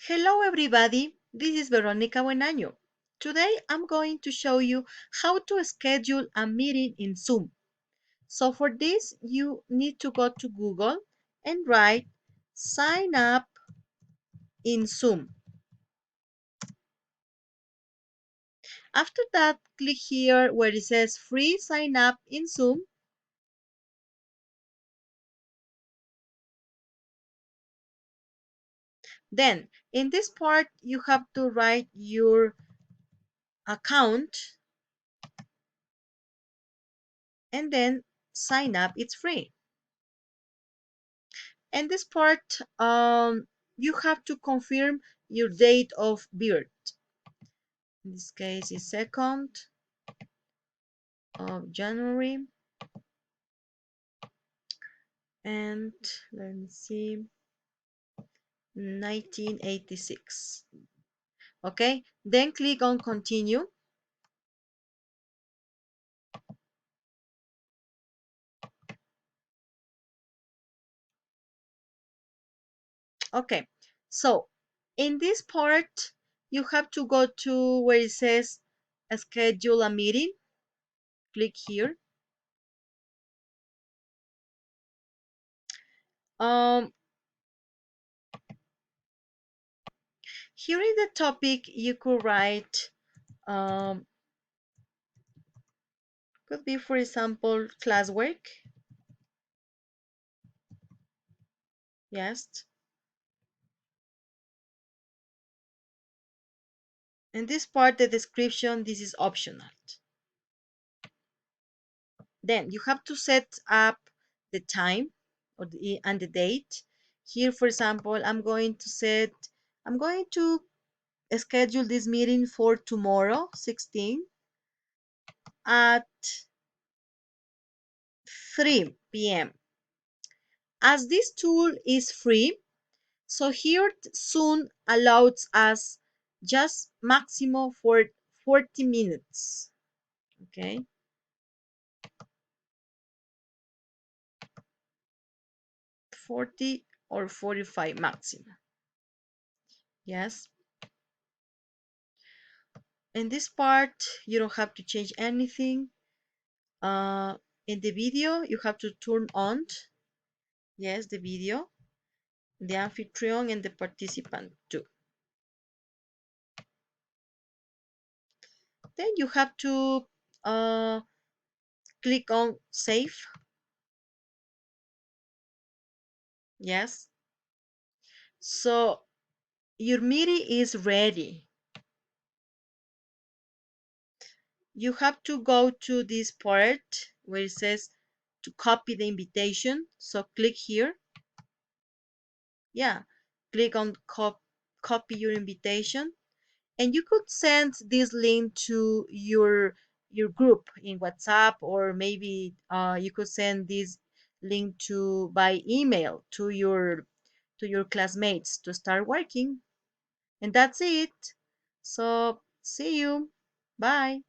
Hello everybody, this is Veronica Buenaño. Today I'm going to show you how to schedule a meeting in Zoom. So for this you need to go to Google and write sign up in Zoom. After that, click here where it says free sign up in Zoom. Then in this part you have to write your account and then sign up, it's free. And this part, you have to confirm your date of birth. In this case, is 2nd of January. And let me see, 1986. Okay, then click on continue. Okay, so in this part, you have to go to where it says schedule a meeting. Click here. Um, Here in the topic, you could write, could be, for example, classwork. Yes. And this part, the description, this is optional. Then you have to set up the time and the date. Here, for example, I'm going to schedule this meeting for tomorrow, 16 at 3 p.m. As this tool is free, so here Zoom allows us just maximum for 40 minutes. Okay. 40 or 45 maximum. Yes. In this part, you don't have to change anything. In the video, you have to turn on, yes, the video, the amphitryon and the participant too. Then you have to click on save. Yes. So your meeting is ready. You have to go to this part where it says to copy the invitation. So click here. Yeah, click on copy your invitation, and you could send this link to your group in WhatsApp, or maybe you could send this link to by email to your classmates to start working. And that's it. So see you. Bye.